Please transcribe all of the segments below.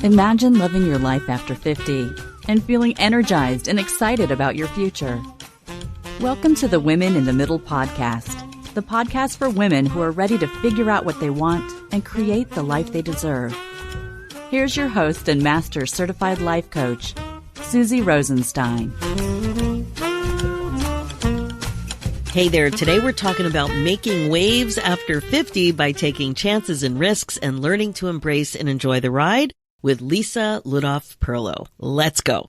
Imagine living your life after 50 and feeling energized and excited about your future. Welcome to the Women in the Middle podcast, the podcast for women who are ready to figure out what they want and create the life they deserve. Here's your host and master certified life coach, Susie Rosenstein. Hey there, today we're talking about making waves after 50 by taking chances and risks and learning to embrace and enjoy the ride with Lisa Lutoff-Perlo. Let's go.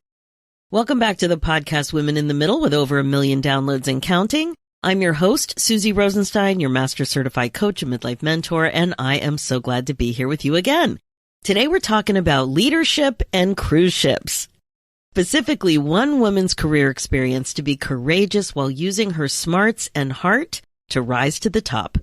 Welcome back to the podcast Women in the Middle with over 1 million downloads and counting. I'm your host, Susie Rosenstein, your master certified coach and midlife mentor, and I am so glad to be here with you again. Today we're talking about leadership and cruise ships. Specifically, one woman's career experience to be courageous while using her smarts and heart to rise to the top.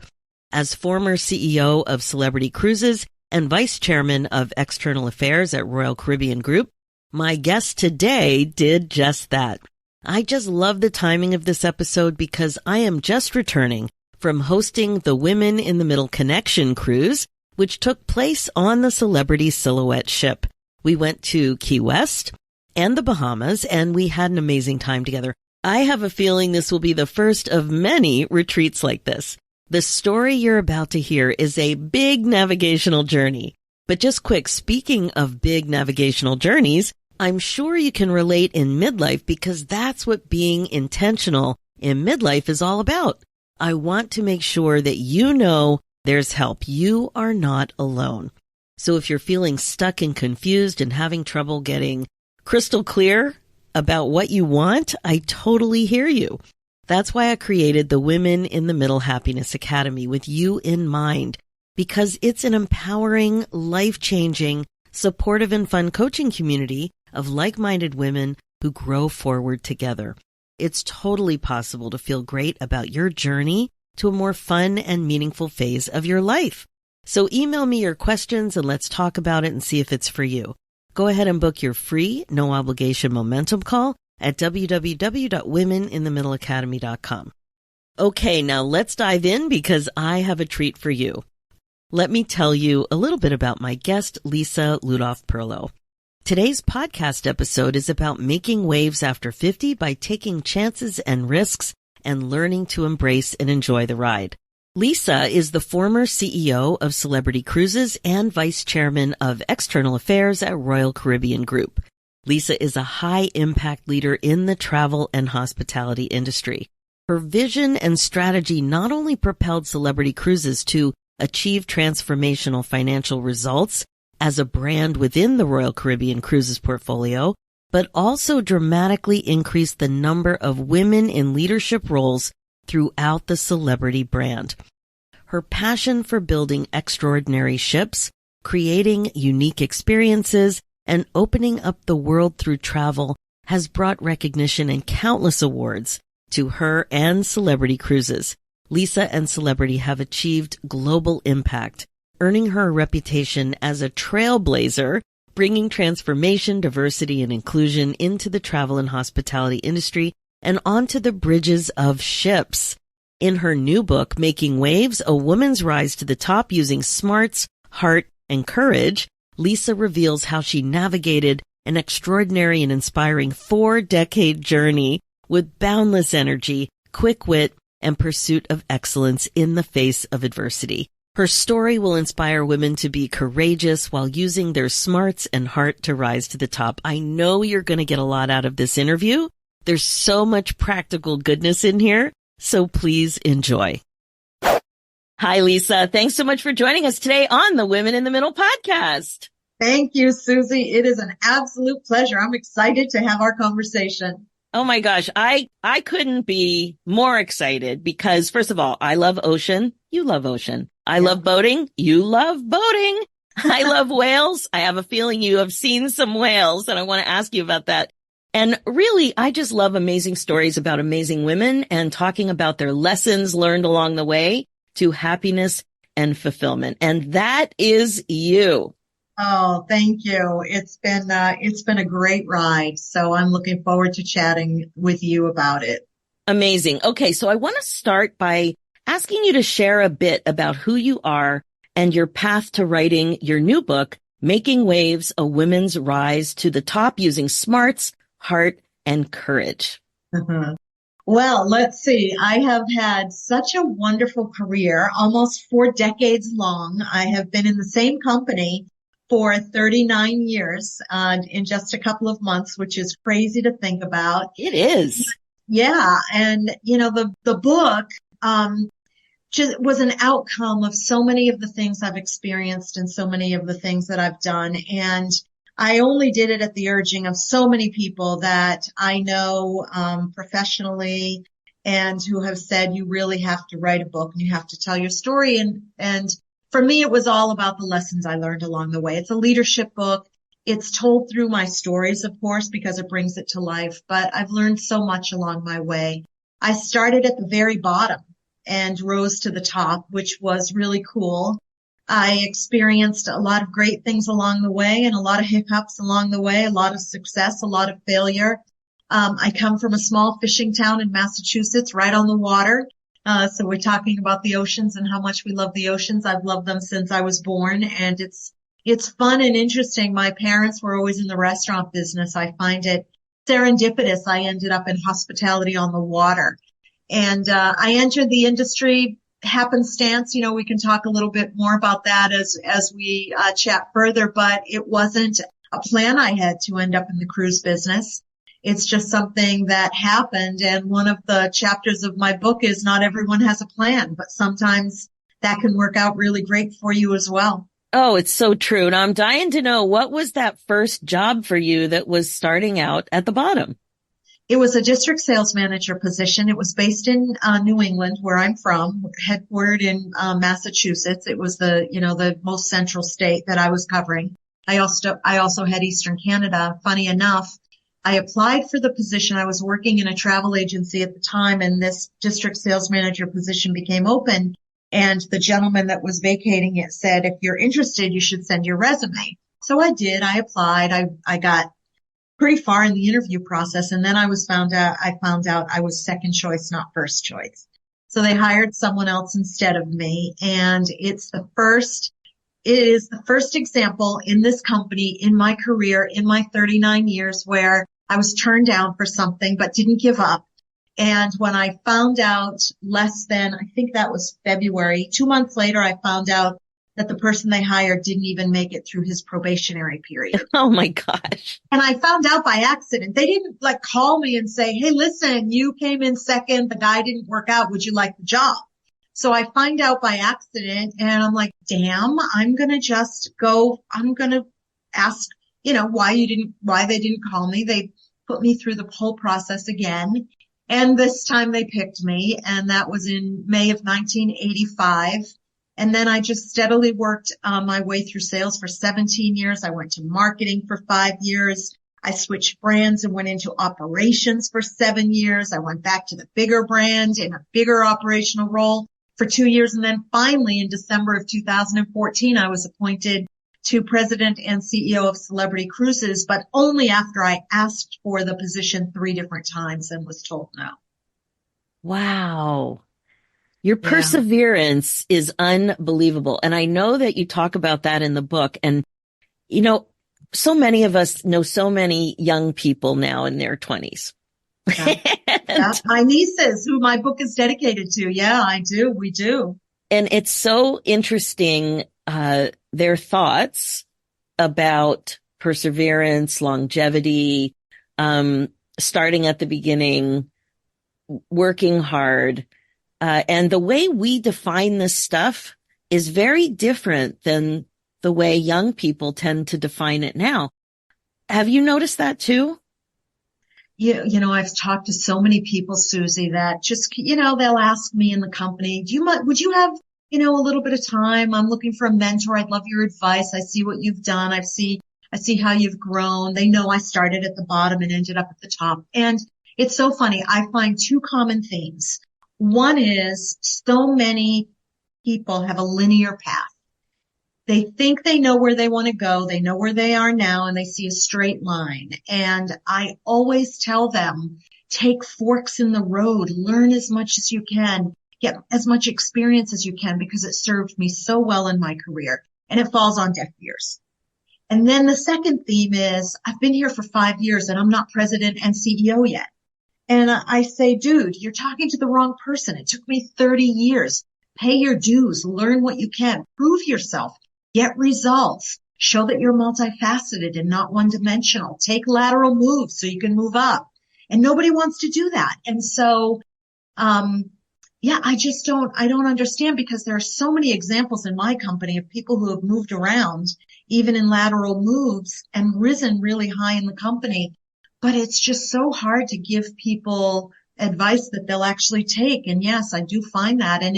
As former CEO of Celebrity Cruises and vice chairman of external affairs at Royal Caribbean Group, my guest today did just that. I just love the timing of this episode because I am just returning from hosting the Women in the Middle Connection cruise, which took place on the Celebrity Silhouette ship. We went to Key West and the Bahamas, and we had an amazing time together. I have a feeling this will be the first of many retreats like this. The story you're about to hear is a big navigational journey. But just quick, speaking of big navigational journeys, I'm sure you can relate in midlife because that's what being intentional in midlife is all about. I want to make sure that you know there's help. You are not alone. So if you're feeling stuck and confused and having trouble getting crystal clear about what you want, I totally hear you. That's why I created the Women in the Middle Happiness Academy with you in mind, because it's an empowering, life-changing, supportive and fun coaching community of like-minded women who grow forward together. It's totally possible to feel great about your journey to a more fun and meaningful phase of your life. So email me your questions and let's talk about it and see if it's for you. Go ahead and book your free, no-obligation momentum call at www.womeninthemiddleacademy.com. Okay, now let's dive in because I have a treat for you. Let me tell you a little bit about my guest, Lisa Lutoff-Perlo. Today's podcast episode is about making waves after 50 by taking chances and risks and learning to embrace and enjoy the ride. Lisa is the former CEO of Celebrity Cruises and vice chairman of external affairs at Royal Caribbean Group. Lisa is a high-impact leader in the travel and hospitality industry. Her vision and strategy not only propelled Celebrity Cruises to achieve transformational financial results as a brand within the Royal Caribbean Cruises portfolio, but also dramatically increased the number of women in leadership roles throughout the Celebrity brand. Her passion for building extraordinary ships, creating unique experiences, and opening up the world through travel has brought recognition and countless awards to her and Celebrity Cruises. Lisa and Celebrity have achieved global impact, earning her a reputation as a trailblazer, bringing transformation, diversity, and inclusion into the travel and hospitality industry and onto the bridges of ships. In her new book, Making Waves, A Woman's Rise to the Top Using Smarts, Heart, and Courage, Lisa reveals how she navigated an extraordinary and inspiring 4-decade journey with boundless energy, quick wit, and pursuit of excellence in the face of adversity. Her story will inspire women to be courageous while using their smarts and heart to rise to the top. I know you're going to get a lot out of this interview. There's so much practical goodness in here, so please enjoy. Hi, Lisa. Thanks so much for joining us today on the Women in the Middle podcast. Thank you, Susie. It is an absolute pleasure. I'm excited to have our conversation. Oh my gosh, I couldn't be more excited because, first of all, I love ocean. You love ocean. I love boating. You love boating. I love whales. I have a feeling you have seen some whales, and I want to ask you about that. And really, I just love amazing stories about amazing women and talking about their lessons learned along the way to happiness and fulfillment. And that is you. Oh, thank you. It's been a great ride. So I'm looking forward to chatting with you about it. Amazing. Okay. So I want to start by asking you to share a bit about who you are and your path to writing your new book, Making Waves, A Women's Rise to the Top Using Smarts, Heart, and Courage. Mhm. Well, let's see. I have had such a wonderful career, almost 4 decades long. I have been in the same company for 39 years, in just a couple of months, which is crazy to think about. It is. Yeah. And, the book, just was an outcome of so many of the things I've experienced and so many of the things that I've done. And I only did it at the urging of so many people that I know, professionally, and who have said, you really have to write a book and you have to tell your story. And for me, it was all about the lessons I learned along the way. It's a leadership book. It's told through my stories, of course, because it brings it to life, but I've learned so much along my way. I started at the very bottom and rose to the top, which was really cool. I experienced a lot of great things along the way and a lot of hiccups along the way, a lot of success, a lot of failure. I come from a small fishing town in Massachusetts, right on the water. So we're talking about the oceans and how much we love the oceans. I've loved them since I was born, and it's fun and interesting. My parents were always in the restaurant business. I find it serendipitous. I ended up in hospitality on the water. And I entered the industry happenstance. We can talk a little bit more about that as we chat further, but it wasn't a plan I had to end up in the cruise business. It's just something that happened. And one of the chapters of my book is not everyone has a plan, but sometimes that can work out really great for you as well. Oh, it's so true. And I'm dying to know, what was that first job for you that was starting out at the bottom? It was a district sales manager position. It was based in New England, where I'm from, headquartered in Massachusetts. It was the most central state that I was covering. I also had Eastern Canada. Funny enough, I applied for the position. I was working in a travel agency at the time, and this district sales manager position became open. And the gentleman that was vacating it said, if you're interested, you should send your resume. So I did. I applied. I got pretty far in the interview process. And then I found out I was second choice, not first choice. So they hired someone else instead of me. And it is the first example in this company, in my career, in my 39 years, where I was turned down for something, but didn't give up. And when I found out I think that was February, 2 months later, I found out that the person they hired didn't even make it through his probationary period. Oh my gosh. And I found out by accident. They didn't call me and say, hey, listen, you came in second. The guy didn't work out. Would you like the job? So I find out by accident, and I'm like, damn, I'm going to ask, why they didn't call me. They put me through the whole process again. And this time they picked me, and that was in May of 1985. And then I just steadily worked my way through sales for 17 years. I went to marketing for 5 years. I switched brands and went into operations for 7 years. I went back to the bigger brand in a bigger operational role for 2 years. And then finally, in December of 2014, I was appointed to president and CEO of Celebrity Cruises, but only after I asked for the position 3 different times and was told no. Wow. Your perseverance is unbelievable. And I know that you talk about that in the book. And, so many of us know so many young people now in their 20s. Yeah. My nieces, who my book is dedicated to. Yeah, I do. We do. And it's so interesting, their thoughts about perseverance, longevity, starting at the beginning, working hard. And the way we define this stuff is very different than the way young people tend to define it now. Have you noticed that too? Yeah, I've talked to so many people, Susie, that just, they'll ask me in the company, would you have, a little bit of time? I'm looking for a mentor. I'd love your advice. I see what you've done. I see how you've grown. They know I started at the bottom and ended up at the top. And it's so funny. I find 2 common themes. One is so many people have a linear path. They think they know where they want to go. They know where they are now, and they see a straight line. And I always tell them, take forks in the road, learn as much as you can, get as much experience as you can because it served me so well in my career, and it falls on deaf ears. And then the second theme is I've been here for 5 years and I'm not president and CEO yet. And I say, dude, you're talking to the wrong person. It took me 30 years. Pay your dues, learn what you can, prove yourself, get results, show that you're multifaceted and not one-dimensional, take lateral moves so you can move up. And nobody wants to do that. And so, yeah, I don't understand, because there are so many examples in my company of people who have moved around, even in lateral moves, and risen really high in the company. But it's just so hard to give people advice that they'll actually take. And yes, I do find that. And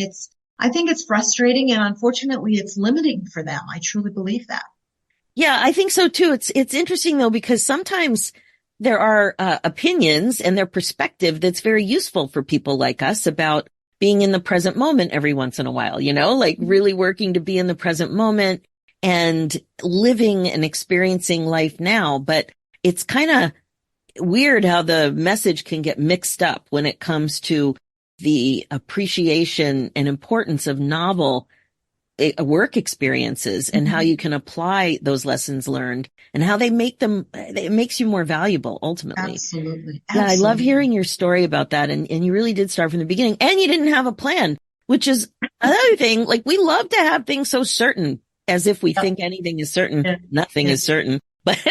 I think it's frustrating, and unfortunately it's limiting for them. I truly believe that. Yeah, I think so too. It's interesting though, because sometimes there are opinions and their perspective that's very useful for people like us about being in the present moment every once in a while, like really working to be in the present moment and living and experiencing life now. But it's kind of weird how the message can get mixed up when it comes to the appreciation and importance of novel work experiences and how you can apply those lessons learned and how they make them, it makes you more valuable ultimately. Absolutely. Yeah, I love hearing your story about that. And you really did start from the beginning, and you didn't have a plan, which is another thing. Like, we love to have things so certain, as if we think anything is certain. Yeah. Nothing is certain, but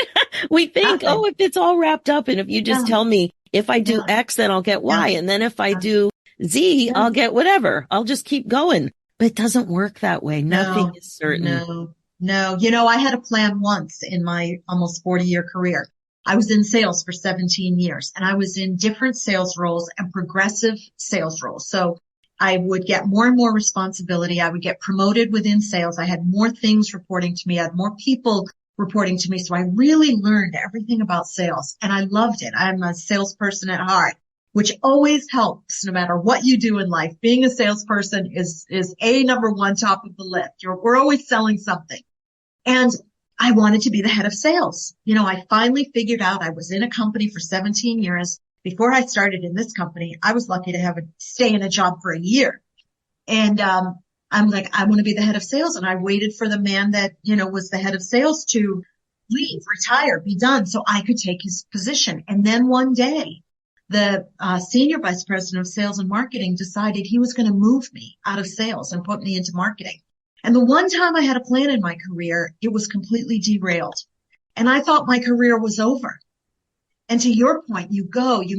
we think, if it's all wrapped up, and if you just tell me if I do X, then I'll get Y. And then if I do Z, I'll get whatever. I'll just keep going. But it doesn't work that way. Nothing is certain. No. I had a plan once in my almost 40-year career. I was in sales for 17 years, and I was in different sales roles and progressive sales roles. So I would get more and more responsibility. I would get promoted within sales. I had more things reporting to me. I had more people reporting to me. So I really learned everything about sales, and I loved it. I'm a salesperson at heart, which always helps no matter what you do in life. Being a salesperson is number one, top of the list. We're always selling something. And I wanted to be the head of sales. I finally figured out I was in a company for 17 years. Before I started in this company, I was lucky to stay in a job for a year. And, I'm like, I want to be the head of sales. And I waited for the man that, was the head of sales to leave, retire, be done, so I could take his position. And then one day, the senior vice president of sales and marketing decided he was going to move me out of sales and put me into marketing. And the one time I had a plan in my career, it was completely derailed. And I thought my career was over. And to your point, you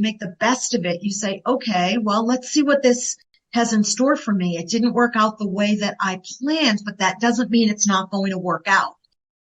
make the best of it. You say, okay, well, let's see what this has in store for me. It didn't work out the way that I planned, but that doesn't mean it's not going to work out.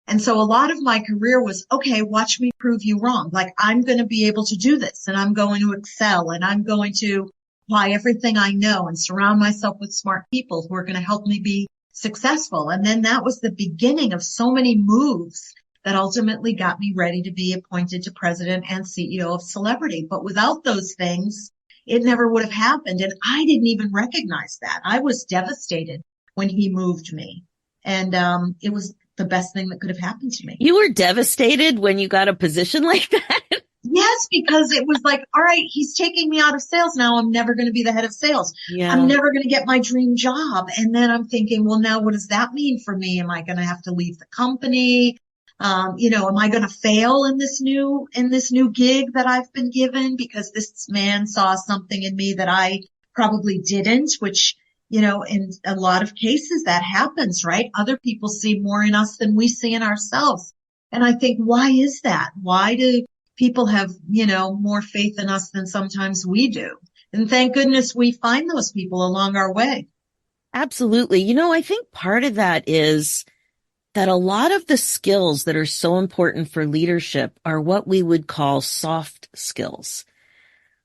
And so a lot of my career was, okay, watch me prove you wrong. Like, I'm going to be able to do this, and I'm going to excel, and I'm going to apply everything I know and surround myself with smart people who are going to help me be successful. And then that was the beginning of so many moves that ultimately got me ready to be appointed to president and CEO of Celebrity. But without those things, it never would have happened. And I didn't even recognize that. I was devastated when he moved me. And it was the best thing that could have happened to me. You were devastated when you got a position like that? Yes, because it was like, all right, he's taking me out of sales. Now I'm never going to be the head of sales. Yeah. I'm never going to get my dream job. And then I'm thinking, well, now what does that mean for me? Am I going to have to leave the company? Am I going to fail in this new gig that I've been given because this man saw something in me that I probably didn't, which, in a lot of cases that happens, right? Other people see more in us than we see in ourselves. And I think, why is that? Why do people have, more faith in us than sometimes we do? And thank goodness we find those people along our way. Absolutely. I think part of that is that a lot of the skills that are so important for leadership are what we would call soft skills,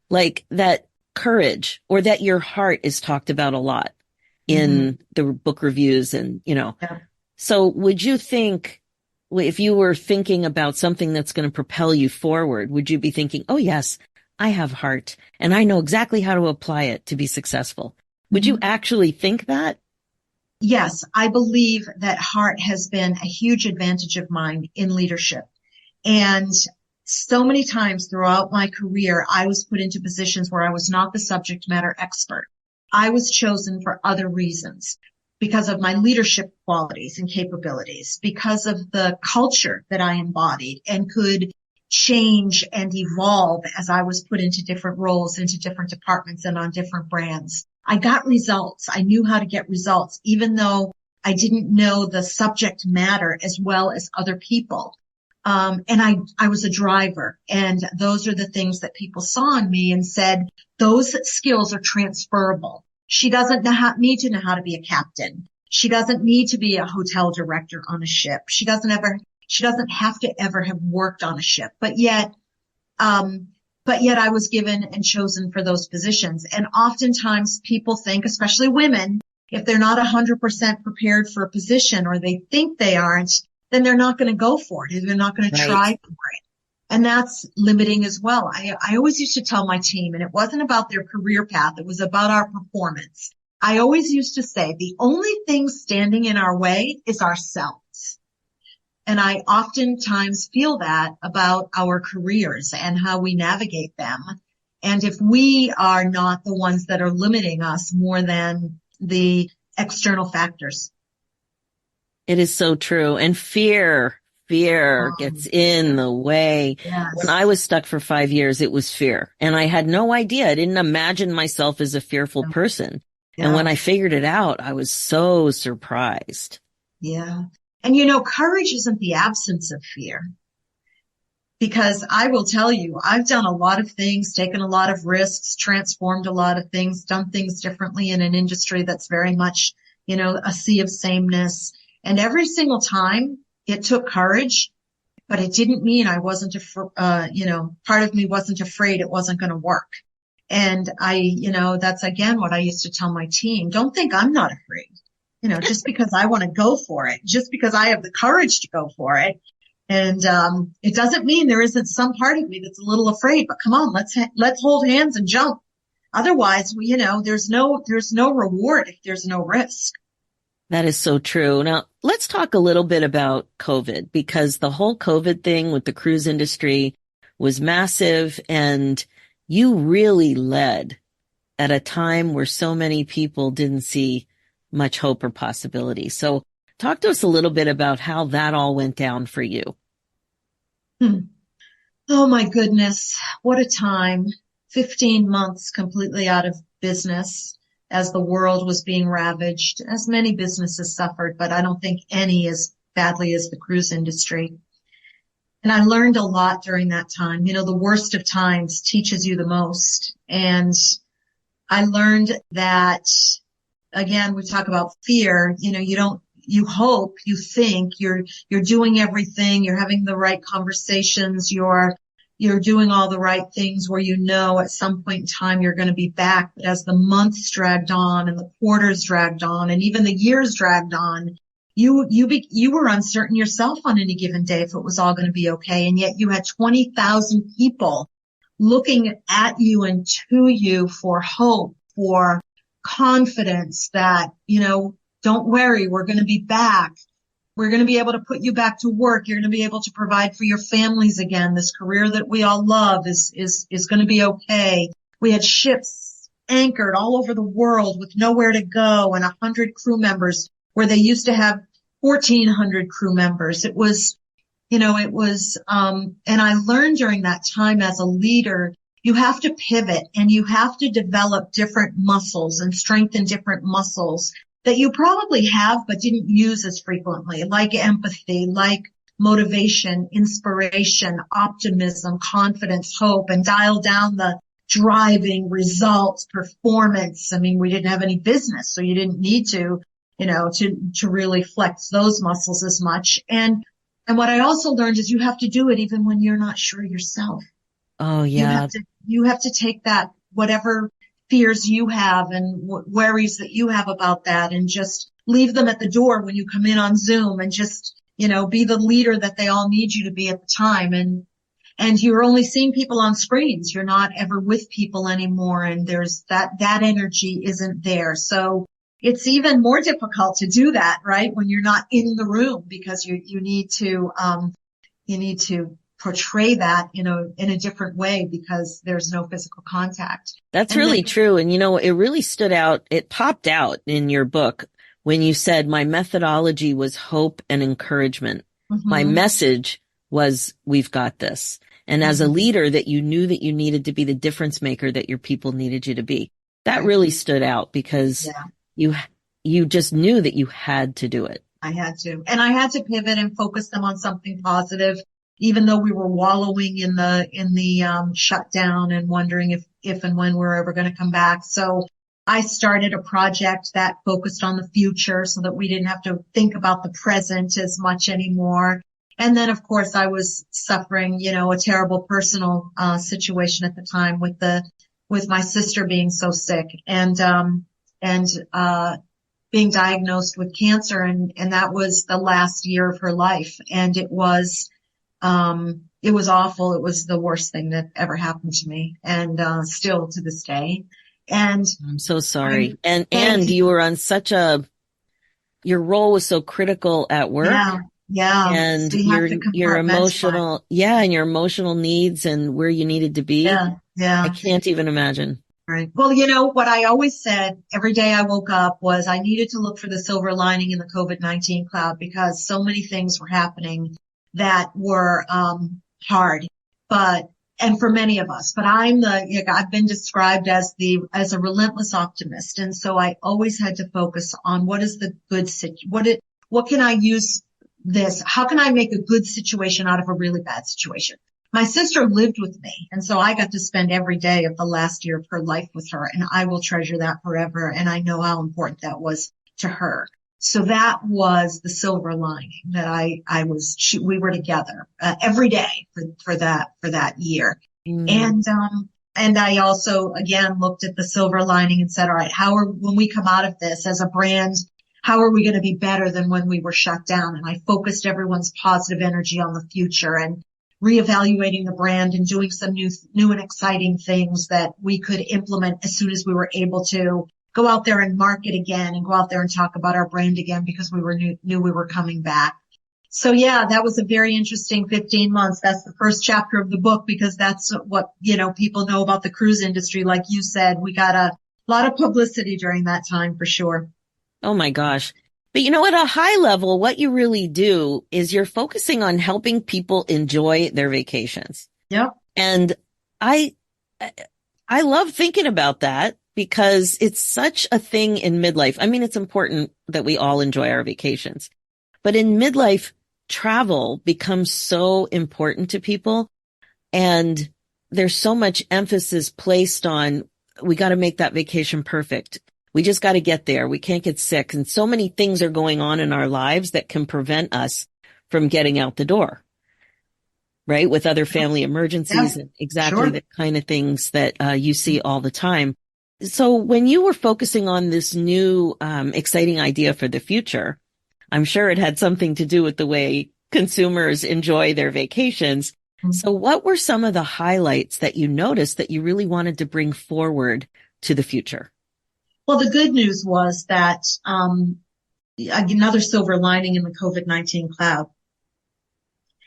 like that courage, or that your heart is talked about a lot in the book reviews. And, Yeah. So would you think, if you were thinking about something that's going to propel you forward, would you be thinking, oh yes, I have heart and I know exactly how to apply it to be successful? Would you actually think that? Yes, I believe that heart has been a huge advantage of mine in leadership. And so many times throughout my career, I was put into positions where I was not the subject matter expert. I was chosen for other reasons, because of my leadership qualities and capabilities, because of the culture that I embodied and could change and evolve as I was put into different roles, into different departments and on different brands. I got results. I knew how to get results, even though I didn't know the subject matter as well as other people. And I was a driver, and those are the things that people saw in me and said, those skills are transferable. She doesn't need to know how to be a captain. She doesn't need to be a hotel director on a ship. She doesn't have to ever have worked on a ship, but yet I was given and chosen for those positions. And oftentimes people think, especially women, if they're not 100% prepared for a position, or they think they aren't, then they're not going to go for it. They're not going to try for it. And that's limiting as well. I always used to tell my team, and it wasn't about their career path, it was about our performance. I always used to say, the only thing standing in our way is ourselves. And I oftentimes feel that about our careers and how we navigate them. And if we are not the ones that are limiting us more than the external factors. It is so true. And fear gets in the way. Yes. When I was stuck for 5 years, it was fear. And I had no idea. I didn't imagine myself as a fearful person. Yeah. And when I figured it out, I was so surprised. Yeah. And courage isn't the absence of fear. Because I will tell you, I've done a lot of things, taken a lot of risks, transformed a lot of things, done things differently in an industry that's very much, a sea of sameness. And every single time it took courage, but it didn't mean I wasn't, part of me wasn't afraid it wasn't going to work. And that's again what I used to tell my team. Don't think I'm not afraid, just because I want to go for it, just because I have the courage to go for it. And, it doesn't mean there isn't some part of me that's a little afraid, but come on, let's hold hands and jump. Otherwise, there's no reward if there's no risk. That is so true. Now, let's talk a little bit about COVID, because the whole COVID thing with the cruise industry was massive, and you really led at a time where so many people didn't see much hope or possibility. So talk to us a little bit about how that all went down for you. Oh my goodness. What a time. 15 months completely out of business as the world was being ravaged, as many businesses suffered, but I don't think any as badly as the cruise industry. And I learned a lot during that time. The worst of times teaches you the most. And I learned that, again, we talk about fear, you hope, you think you're doing everything, you're having the right conversations, you're doing all the right things where at some point in time you're going to be back. But as the months dragged on and the quarters dragged on and even the years dragged on, you were uncertain yourself on any given day if it was all going to be okay. And yet you had 20,000 people looking at you and to you for hope, for confidence that, don't worry, we're going to be back. We're going to be able to put you back to work. You're going to be able to provide for your families again. This career that we all love is going to be okay. We had ships anchored all over the world with nowhere to go and 100 crew members where they used to have 1,400 crew members. It was, and I learned during that time as a leader, you have to pivot and you have to develop different muscles and strengthen different muscles that you probably have but didn't use as frequently, like empathy, like motivation, inspiration, optimism, confidence, hope, and dial down the driving, results, performance. I mean, we didn't have any business, so you didn't need to really flex those muscles as much. And what I also learned is you have to do it even when you're not sure yourself. Oh, yeah. You have to take that, whatever fears you have and worries that you have about that, and just leave them at the door when you come in on Zoom, and just, be the leader that they all need you to be at the time. And you're only seeing people on screens. You're not ever with people anymore. And there's that energy isn't there. So it's even more difficult to do that, right? When you're not in the room, because you need to portray that in a different way because there's no physical contact. That's And really then, true. And it really stood out. It popped out in your book when you said my methodology was hope and encouragement. My message was, we've got this. And as a leader, that you knew that you needed to be the difference maker that your people needed you to be. That really stood out because you just knew that you had to do it. I had to. And I had to pivot and focus them on something positive, even though we were wallowing in the shutdown and wondering if and when we're ever going to come back. So I started a project that focused on the future so that we didn't have to think about the present as much anymore. And then, of course, I was suffering, a terrible personal situation at the time with my sister being so sick and being diagnosed with cancer. And that was the last year of her life. And it was awful. It was the worst thing that ever happened to me. And, still to this day. And I'm so sorry. And you were on your role was so critical at work. Yeah. And so your emotional, and your emotional needs and where you needed to be. Yeah. I can't even imagine. Right. Well, what I always said every day I woke up was I needed to look for the silver lining in the COVID-19 cloud because so many things were happening that were, hard, and for many of us, but I've been described as a relentless optimist. And so I always had to focus on what is the good what can I use this? How can I make a good situation out of a really bad situation? My sister lived with me, and so I got to spend every day of the last year of her life with her, and I will treasure that forever, and I know how important that was to her. So that was the silver lining that we were together every day for that year. And I also, again, looked at the silver lining and said, all right, when we come out of this as a brand, how are we going to be better than when we were shut down? And I focused everyone's positive energy on the future and reevaluating the brand and doing some new and exciting things that we could implement as soon as we were able to go out there and market again and go out there and talk about our brand again because we knew we were coming back. So that was a very interesting 15 months. That's the first chapter of the book because that's what, people know about the cruise industry. Like you said, we got a lot of publicity during that time for sure. Oh my gosh. But at a high level, what you really do is you're focusing on helping people enjoy their vacations. Yep. And I love thinking about that because it's such a thing in midlife. I mean, it's important that we all enjoy our vacations, but in midlife, travel becomes so important to people. And there's so much emphasis placed on, we got to make that vacation perfect. We just got to get there. We can't get sick. And so many things are going on in our lives that can prevent us from getting out the door, right? With other family emergencies and exactly the kind of things that you see all the time. So when you were focusing on this new, exciting idea for the future, I'm sure it had something to do with the way consumers enjoy their vacations. Mm-hmm. So what were some of the highlights that you noticed that you really wanted to bring forward to the future? Well, the good news was that another silver lining in the COVID-19 cloud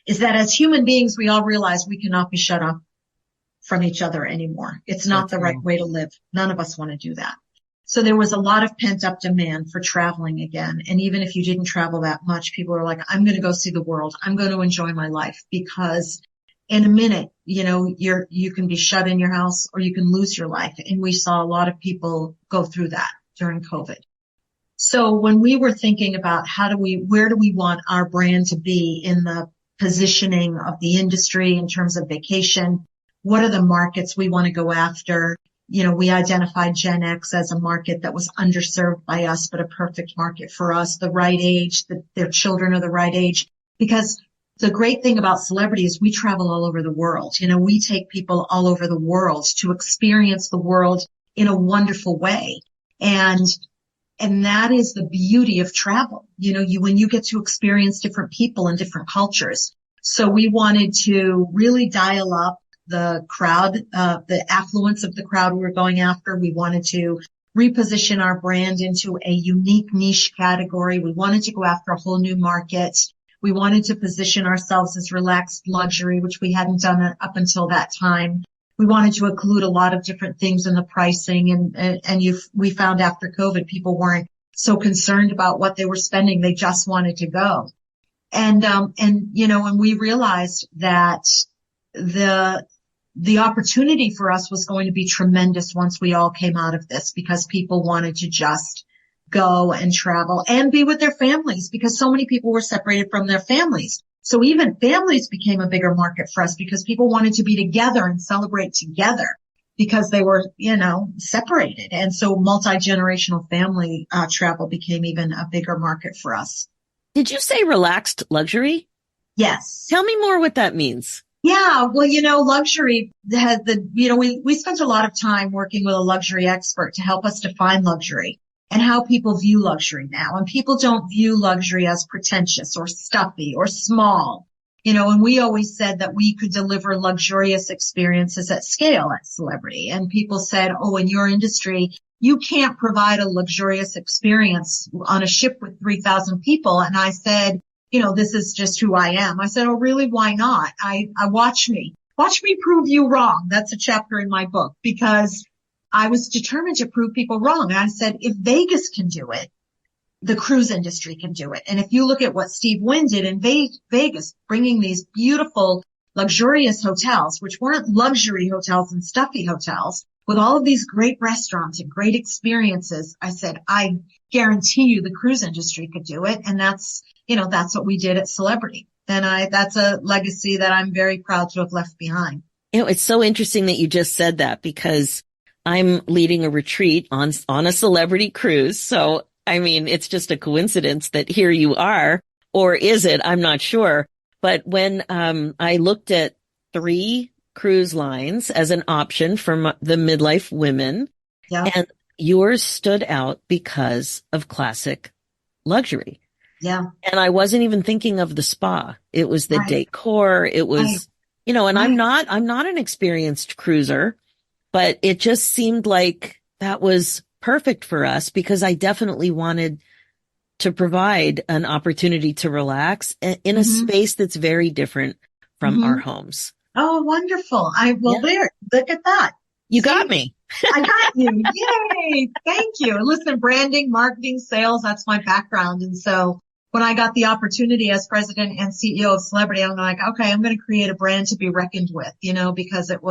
is that as human beings, we all realize we cannot be shut off from each other anymore. It's not the right way to live. None of us want to do that. So there was a lot of pent up demand for traveling again. And even if you didn't travel that much, people are like, I'm going to go see the world. I'm going to enjoy my life because in a minute, you can be shut in your house or you can lose your life. And we saw a lot of people go through that during COVID. So when we were thinking about where do we want our brand to be in the positioning of the industry in terms of vacation, what are the markets we want to go after? We identified Gen X as a market that was underserved by us, but a perfect market for us, the right age, their children are the right age. Because the great thing about celebrities, we travel all over the world. We take people all over the world to experience the world in a wonderful way. And that is the beauty of travel. When you get to experience different people and different cultures. So we wanted to really dial up the crowd, the affluence of the crowd we were going after. We wanted to reposition our brand into a unique niche category. We wanted to go after a whole new market. We wanted to position ourselves as relaxed luxury, which we hadn't done up until that time. We wanted to include a lot of different things in the pricing, we found after COVID, people weren't so concerned about what they were spending. They just wanted to go. And we realized that the opportunity for us was going to be tremendous once we all came out of this, because people wanted to just go and travel and be with their families, because so many people were separated from their families. So even families became a bigger market for us, because people wanted to be together and celebrate together because they were, separated. And so multi-generational family travel became even a bigger market for us. Did you say relaxed luxury? Yes. Tell me more what that means. Yeah, well, luxury has we spent a lot of time working with a luxury expert to help us define luxury and how people view luxury now. And people don't view luxury as pretentious or stuffy or small. And we always said that we could deliver luxurious experiences at scale at Celebrity. And people said, oh, in your industry, you can't provide a luxurious experience on a ship with 3,000 people. And I said, this is just who I am. I said, oh, really? Why not? I watch me prove you wrong. That's a chapter in my book, because I was determined to prove people wrong. And I said, if Vegas can do it, the cruise industry can do it. And if you look at what Steve Wynn did in Vegas, bringing these beautiful, luxurious hotels, which weren't luxury hotels and stuffy hotels, with all of these great restaurants and great experiences, I said, I guarantee you the cruise industry could do it. And that's what we did at Celebrity. And that's a legacy that I'm very proud to have left behind. It's so interesting that you just said that, because I'm leading a retreat on a celebrity cruise. So, it's just a coincidence that here you are, or is it? I'm not sure. But when, I looked at 3 cruise lines as an option for the midlife women, yeah, and yours stood out because of classic luxury. Yeah. And I wasn't even thinking of the spa. It was the decor. It was, and I'm not an experienced cruiser, but it just seemed like that was perfect for us, because I definitely wanted to provide an opportunity to relax in a space that's very different from our homes. Oh, wonderful. There, look at that. You got me. I got you. Yay. Thank you. Listen, branding, marketing, sales, that's my background. And so when I got the opportunity as president and CEO of Celebrity, I'm like, okay, I'm going to create a brand to be reckoned with, because it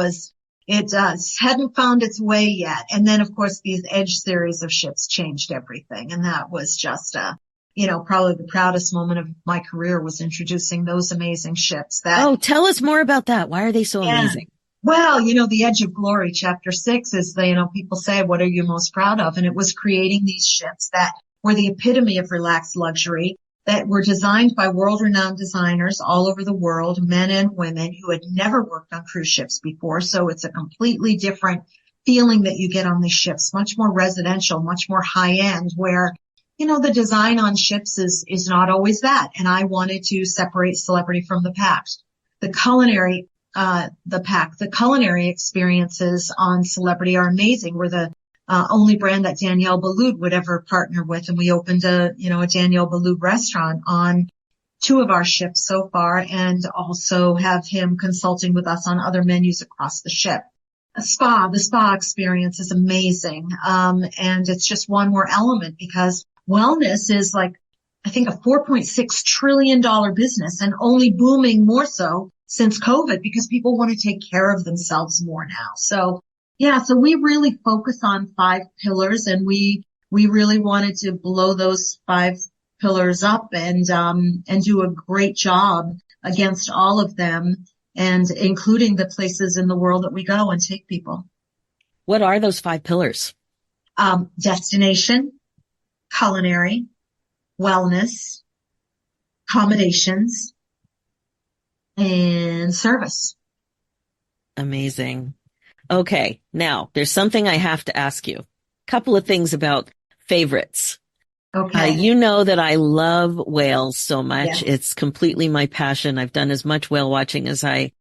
hadn't found its way yet. And then, of course, these Edge series of ships changed everything. And that was just, probably the proudest moment of my career was introducing those amazing ships. Tell us more about that. Why are they so amazing? Well, the Edge of Glory, chapter 6 is people say, what are you most proud of? And it was creating these ships that were the epitome of relaxed luxury, that were designed by world-renowned designers all over the world, men and women who had never worked on cruise ships before. So it's a completely different feeling that you get on these ships, much more residential, much more high-end, where, the design on ships is not always that. And I wanted to separate Celebrity from the pack. The culinary experiences on Celebrity are amazing. We're the only brand that Danielle Boulud would ever partner with. And we opened a Danielle Boulud restaurant on 2 of our ships so far, and also have him consulting with us on other menus across the ship. The spa experience is amazing. And it's just one more element, because wellness is I think a $4.6 trillion business, and only booming more so since COVID, because people want to take care of themselves more now. So we really focus on 5 pillars, and we really wanted to blow those 5 pillars up and do a great job against all of them, and including the places in the world that we go and take people. What are those 5 pillars? Destination, culinary, wellness, accommodations, and service. Amazing. Okay. Now there's something I have to ask you. Couple of things about favorites. Okay. You know that I love whales so much. Yes. It's completely my passion. I've done as much whale watching as I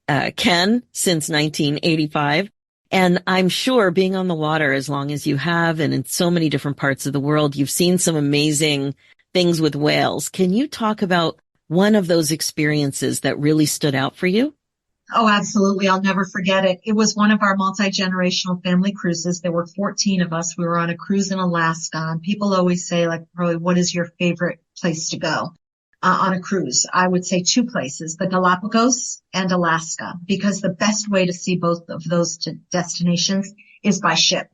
can since 1985. And I'm sure being on the water as long as you have, and in so many different parts of the world, you've seen some amazing things with whales. Can you talk about one of those experiences that really stood out for you? Oh, absolutely. I'll never forget it. It was one of our multi-generational family cruises. There were 14 of us. We were on a cruise in Alaska, and people always say, like, probably, what is your favorite place to go on a cruise? I would say two places, the Galapagos and Alaska, because the best way to see both of those destinations is by ship.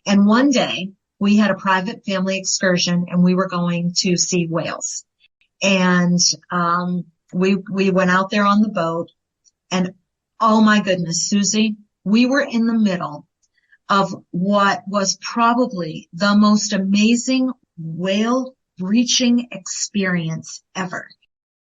And one day we had a private family excursion and we were going to see whales. And, we went out there on the boat. And oh my goodness, Susie, we were in the middle of what was probably the most amazing whale breaching experience ever.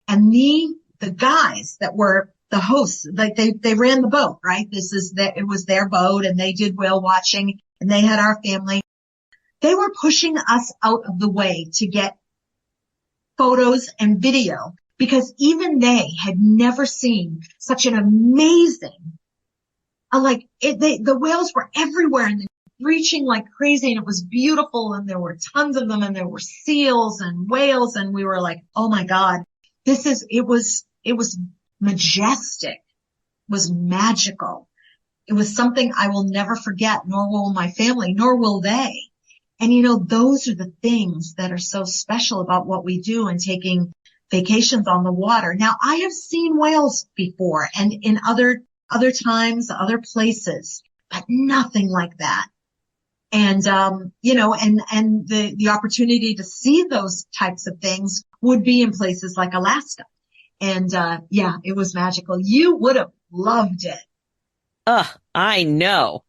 And the guys that were the hosts, like they ran the boat, right? It was their boat and they did whale watching and they had our family. They were pushing us out of the way to get photos and video, because even they had never seen such an amazing, the whales were everywhere and they were breaching like crazy and it was beautiful and there were tons of them and there were seals and whales and we were like, oh my God, it was majestic, it was magical. It was something I will never forget, nor will my family, nor will they. And those are the things that are so special about what we do and taking vacations on the water. Now, I have seen whales before and in other times, other places, but nothing like that. And, and the opportunity to see those types of things would be in places like Alaska. And, it was magical. You would have loved it. I know.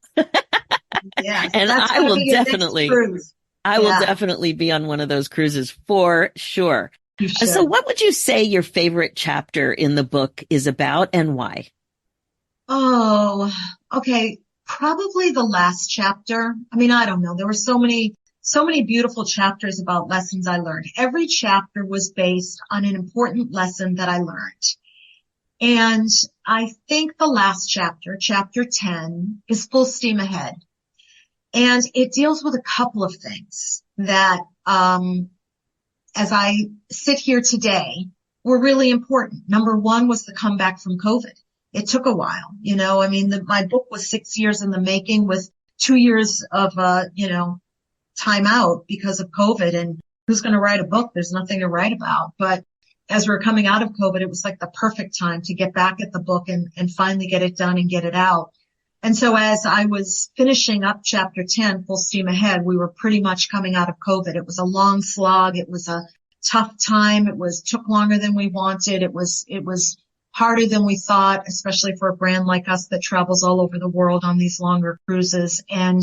Yes. And I will definitely be on one of those cruises for sure. So what would you say your favorite chapter in the book is about and why? Oh, okay. Probably the last chapter. I mean, I don't know. There were so many beautiful chapters about lessons I learned. Every chapter was based on an important lesson that I learned. And I think the last chapter, chapter 10, is Full Steam Ahead. And it deals with a couple of things that, as I sit here today, were really important. Number one was the comeback from COVID. It took a while, my book was 6 years in the making with 2 years of, time out because of COVID. And who's going to write a book? There's nothing to write about. But as we're coming out of COVID, it was like the perfect time to get back at the book and finally get it done and get it out. And so as I was finishing up chapter 10, Full Steam Ahead, we were pretty much coming out of COVID. It was a long slog. It was a tough time. Took longer than we wanted. It was harder than we thought, especially for a brand like us that travels all over the world on these longer cruises. And,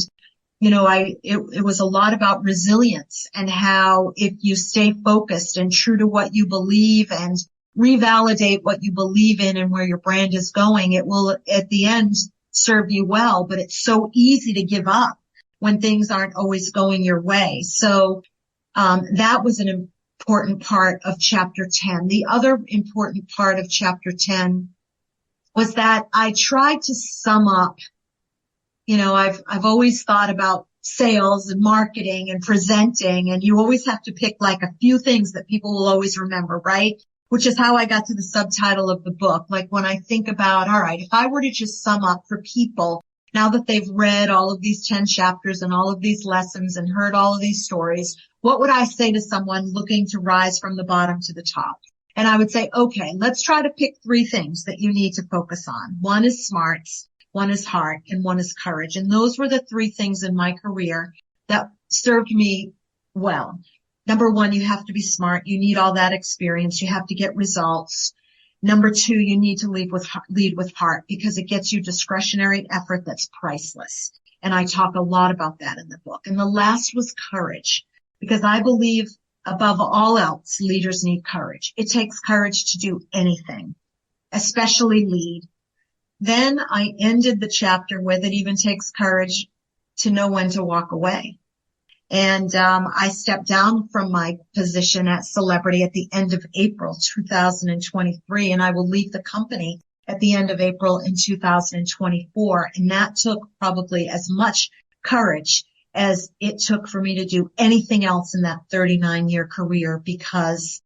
it was a lot about resilience and how if you stay focused and true to what you believe and revalidate what you believe in and where your brand is going, it will at the end serve you well, but it's so easy to give up when things aren't always going your way. So, that was an important part of chapter 10. The other important part of chapter 10 was that I tried to sum up, I've always thought about sales and marketing and presenting, and you always have to pick like a few things that people will always remember, right? Which is how I got to the subtitle of the book. Like when I think about, all right, if I were to just sum up for people, now that they've read all of these 10 chapters and all of these lessons and heard all of these stories, what would I say to someone looking to rise from the bottom to the top? And I would say, okay, let's try to pick 3 things that you need to focus on. One is smarts, one is heart, and one is courage. And those were the 3 things in my career that served me well. Number 1, you have to be smart. You need all that experience. You have to get results. Number 2, you need to lead with heart because it gets you discretionary effort that's priceless. And I talk a lot about that in the book. And the last was courage, because I believe above all else, leaders need courage. It takes courage to do anything, especially lead. Then I ended the chapter with it even takes courage to know when to walk away. And I stepped down from my position at Celebrity at the end of April 2023, and I will leave the company at the end of April in 2024. And that took probably as much courage as it took for me to do anything else in that 39-year career, because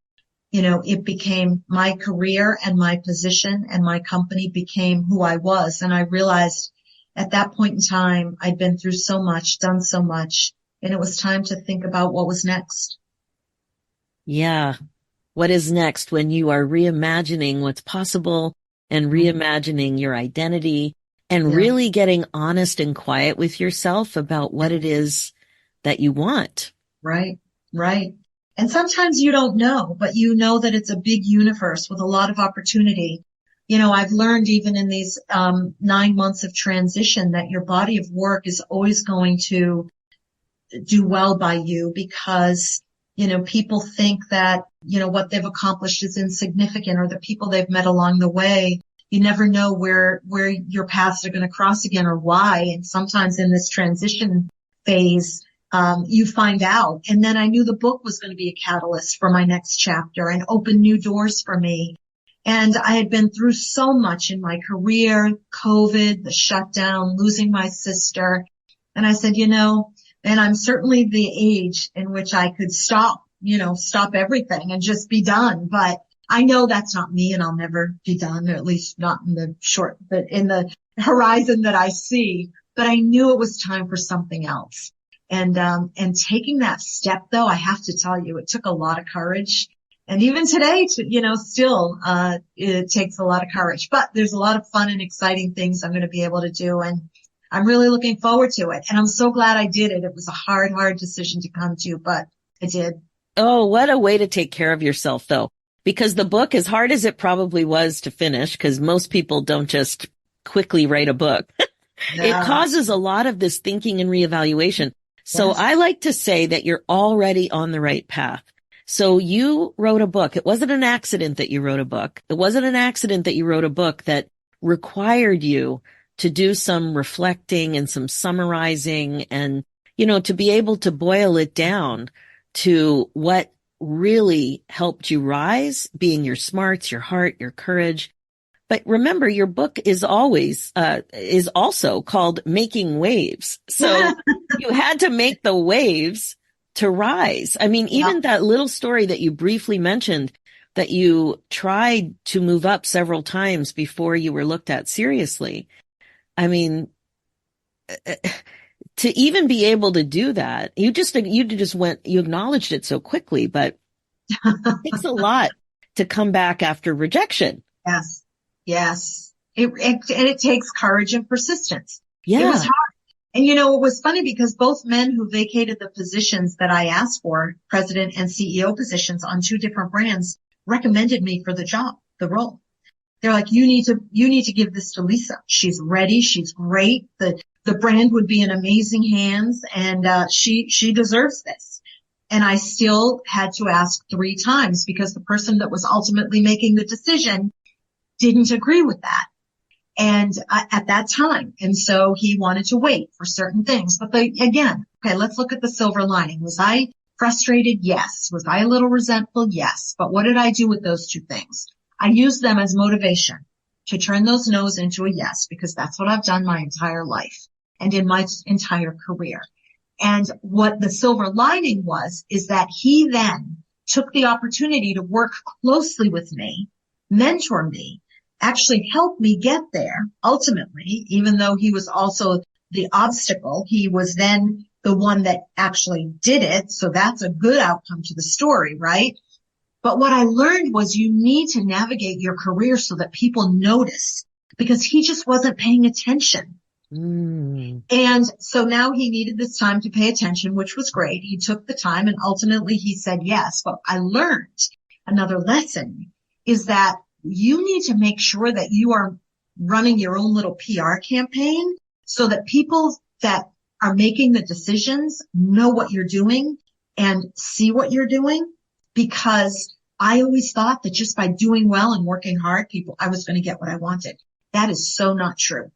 it became my career and my position, and my company became who I was. And I realized at that point in time, I'd been through so much, done so much, and it was time to think about what was next. Yeah. What is next when you are reimagining what's possible and reimagining your identity and Yeah. really getting honest and quiet with yourself about what it is that you want? Right. Right. And sometimes you don't know, but you know that it's a big universe with a lot of opportunity. I've learned even in these 9 months of transition that your body of work is always going to do well by you because, people think that, what they've accomplished is insignificant, or the people they've met along the way. You never know where your paths are going to cross again or why. And sometimes in this transition phase, you find out. And then I knew the book was going to be a catalyst for my next chapter and open new doors for me. And I had been through so much in my career, COVID, the shutdown, losing my sister. And I said, and I'm certainly the age in which I could stop everything and just be done. But I know that's not me, and I'll never be done, or at least not in the horizon that I see. But I knew it was time for something else. And taking that step, though, I have to tell you, it took a lot of courage. And even today, still, it takes a lot of courage, but there's a lot of fun and exciting things I'm going to be able to do. And I'm really looking forward to it. And I'm so glad I did it. It was a hard, hard decision to come to, but I did. Oh, what a way to take care of yourself, though, because the book, as hard as it probably was to finish, because most people don't just quickly write a book, it Yeah. causes a lot of this thinking and reevaluation. So Yes. I like to say that you're already on the right path. So you wrote a book. It wasn't an accident that you wrote a book. It wasn't an accident that you wrote a book that required you to do some reflecting and some summarizing and, to be able to boil it down to what really helped you rise, being your smarts, your heart, your courage. But remember, your book is also called Making Waves. So you had to make the waves to rise. I mean, even that little story that you briefly mentioned, that you tried to move up several times before you were looked at seriously. I mean, to even be able to do that, you acknowledged it so quickly, but it takes a lot to come back after rejection. Yes. Yes. It takes courage and persistence. Yeah. It was hard. And it was funny because both men who vacated the positions that I asked for, president and CEO positions on 2 different brands, recommended me for the role. They're like, you need to give this to Lisa. She's ready. She's great. The brand would be in amazing hands, and she deserves this. And I still had to ask 3 times because the person that was ultimately making the decision didn't agree with that. And at that time. And so he wanted to wait for certain things. But again, okay, let's look at the silver lining. Was I frustrated? Yes. Was I a little resentful? Yes. But what did I do with those 2 things? I used them as motivation to turn those no's into a yes, because that's what I've done my entire life and in my entire career. And what the silver lining is that he then took the opportunity to work closely with me, mentor me, actually help me get there ultimately, even though he was also the obstacle. He was then the one that actually did it. So that's a good outcome to the story, right? But what I learned was you need to navigate your career so that people notice, because he just wasn't paying attention. And so now he needed this time to pay attention, which was great. He took the time and ultimately he said yes. But I learned another lesson is that you need to make sure that you are running your own little PR campaign so that people that are making the decisions know what you're doing and see what you're doing. Because I always thought that just by doing well and working hard, I was going to get what I wanted. That is so not true.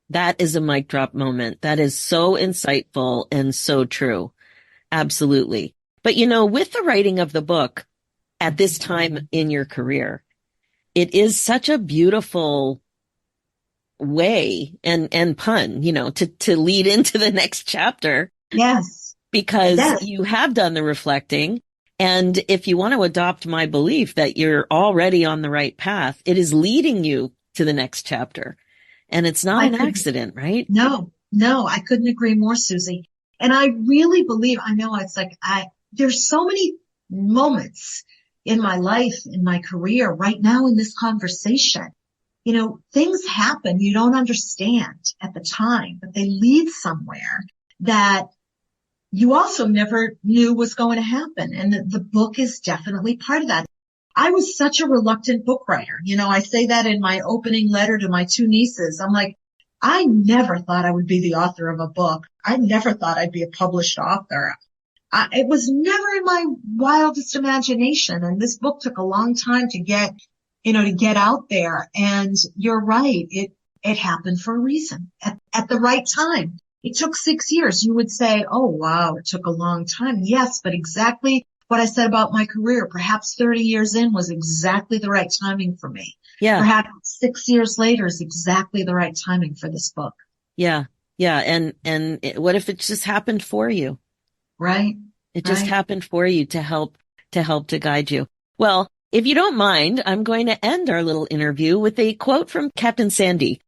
That is a mic drop moment. That is so insightful and so true. Absolutely. But with the writing of the book at this time in your career, it is such a beautiful way and pun, to lead into the next chapter. Yes. Because you have done the reflecting And if you want to adopt my belief that you're already on the right path, it is leading you to the next chapter. And it's not an accident, right? No, I couldn't agree more, Susie. And I really believe, I know it's like, there's so many moments in my life, in my career, right now in this conversation. You know, things happen you don't understand at the time, but they lead somewhere that you also never knew was going to happen. And the book is definitely part of that. I was such a reluctant book writer. You know, I say that in my opening letter to my two nieces. I'm like, I never thought I would be the author of a book. I never thought I'd be a published author. It was never in my wildest imagination. And this book took a long time to get out there. And you're right. It happened for a reason at the right time. It took 6 years. You would say, oh, wow, it took a long time. Yes, but exactly what I said about my career, perhaps 30 years in was exactly the right timing for me. Yeah. Perhaps 6 years later is exactly the right timing for this book. Yeah. Yeah. And what if it just happened for you? Right. It just happened for you to help to guide you. Well, if you don't mind, I'm going to end our little interview with a quote from Captain Sandy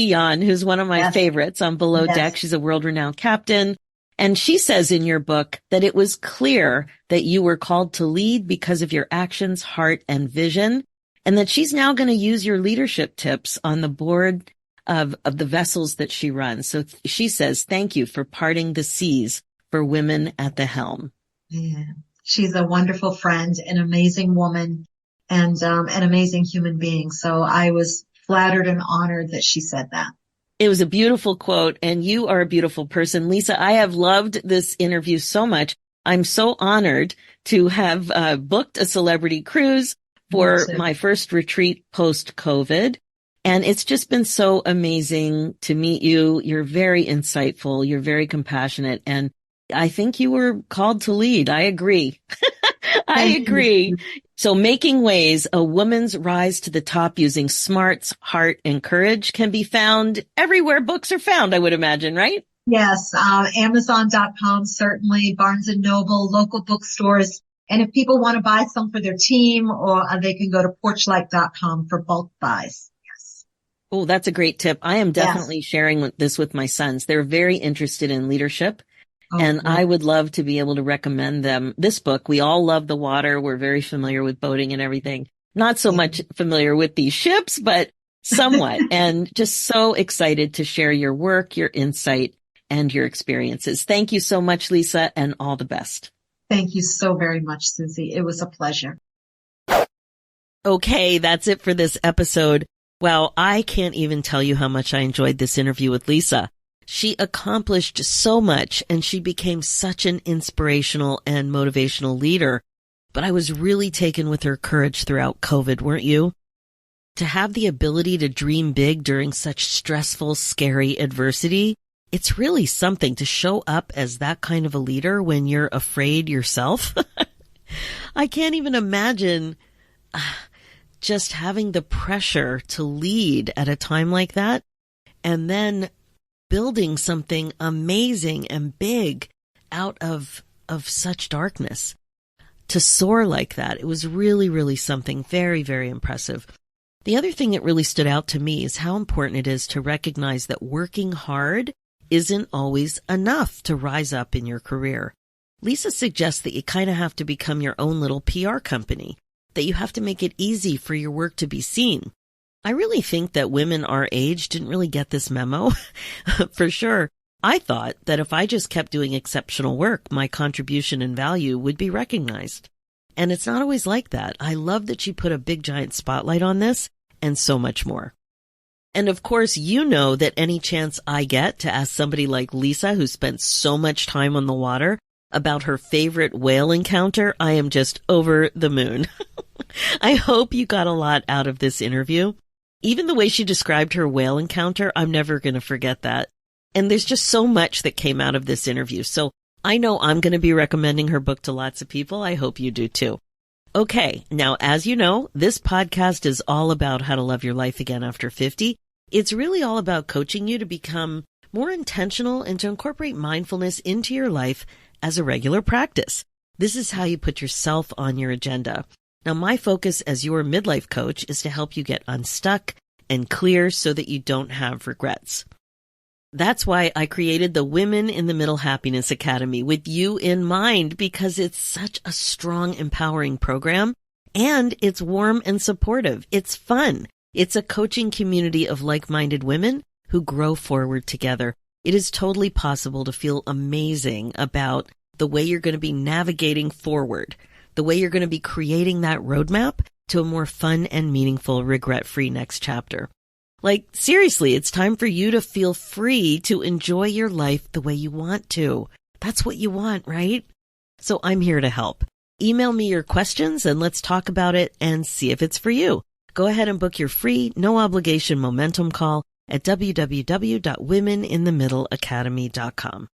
Yan, who's one of my favorites on Below Deck. She's a world-renowned captain. And she says in your book that it was clear that you were called to lead because of your actions, heart, and vision, and that she's now going to use your leadership tips on the board of the vessels that she runs. So she says, thank you for parting the seas for women at the helm. Yeah. She's a wonderful friend, an amazing woman, and an amazing human being. So I was flattered and honored that she said that. It was a beautiful quote, and you are a beautiful person. Lisa, I have loved this interview so much. I'm so honored to have booked a celebrity cruise for my first retreat post-COVID. And it's just been so amazing to meet you. You're very insightful. You're very compassionate. And I think you were called to lead. I agree. I agree. So Making Waves, a woman's rise to the top using smarts, heart, and courage can be found everywhere books are found, I would imagine, right? Yes. Amazon.com, certainly, Barnes & Noble, local bookstores. And if people want to buy some for their team, or they can go to porchlight.com for bulk buys. Yes. Oh, that's a great tip. I am definitely sharing this with my sons. They're very interested in leadership. And I would love to be able to recommend them this book. We all love the water. We're very familiar with boating and everything. Not so much familiar with these ships, but somewhat. And just so excited to share your work, your insight, and your experiences. Thank you so much, Lisa, and all the best. Thank you so very much, Susie. It was a pleasure. Okay, that's it for this episode. Well, I can't even tell you how much I enjoyed this interview with Lisa. She accomplished so much, and she became such an inspirational and motivational leader. But I was really taken with her courage throughout COVID, weren't you? To have the ability to dream big during such stressful, scary adversity, it's really something to show up as that kind of a leader when you're afraid yourself. I can't even imagine just having the pressure to lead at a time like that, and then building something amazing and big out of such darkness. To soar like that, it was really, really something very, very impressive. The other thing that really stood out to me is how important it is to recognize that working hard isn't always enough to rise up in your career. Lisa suggests that you kind of have to become your own little PR company, that you have to make it easy for your work to be seen. I really think that women our age didn't really get this memo. For sure. I thought that if I just kept doing exceptional work, my contribution and value would be recognized. And it's not always like that. I love that she put a big giant spotlight on this and so much more. And of course, you know that any chance I get to ask somebody like Lisa, who spent so much time on the water, about her favorite whale encounter, I am just over the moon. I hope you got a lot out of this interview. Even the way she described her whale encounter, I'm never going to forget that. And there's just so much that came out of this interview. So I know I'm going to be recommending her book to lots of people. I hope you do too. Okay. Now, as you know, this podcast is all about how to love your life again after 50. It's really all about coaching you to become more intentional and to incorporate mindfulness into your life as a regular practice. This is how you put yourself on your agenda. Now, my focus as your midlife coach is to help you get unstuck and clear so that you don't have regrets. That's why I created the Women in the Middle Happiness Academy with you in mind, because it's such a strong, empowering program, and it's warm and supportive. It's fun. It's a coaching community of like-minded women who grow forward together. It is totally possible to feel amazing about the way you're going to be navigating forward, the way you're going to be creating that roadmap to a more fun and meaningful, regret-free next chapter. Like, seriously, it's time for you to feel free to enjoy your life the way you want to. That's what you want, right? So I'm here to help. Email me your questions and let's talk about it and see if it's for you. Go ahead and book your free, no obligation momentum call at www.womeninthemiddleacademy.com.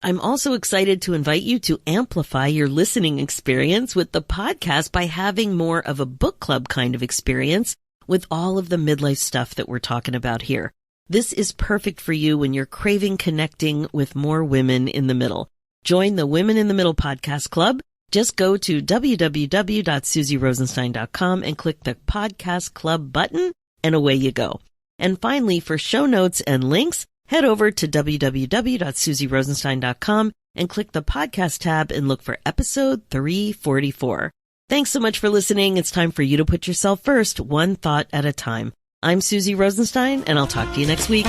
I'm also excited to invite you to amplify your listening experience with the podcast by having more of a book club kind of experience with all of the midlife stuff that we're talking about here. This is perfect for you when you're craving connecting with more women in the middle. Join the Women in the Middle podcast club. Just go to www.susierosenstein.com and click the podcast club button, and away you go. And finally, for show notes and links, head over to www.susierosenstein.com and click the podcast tab and look for episode 344. Thanks so much for listening. It's time for you to put yourself first, one thought at a time. I'm Susie Rosenstein, and I'll talk to you next week.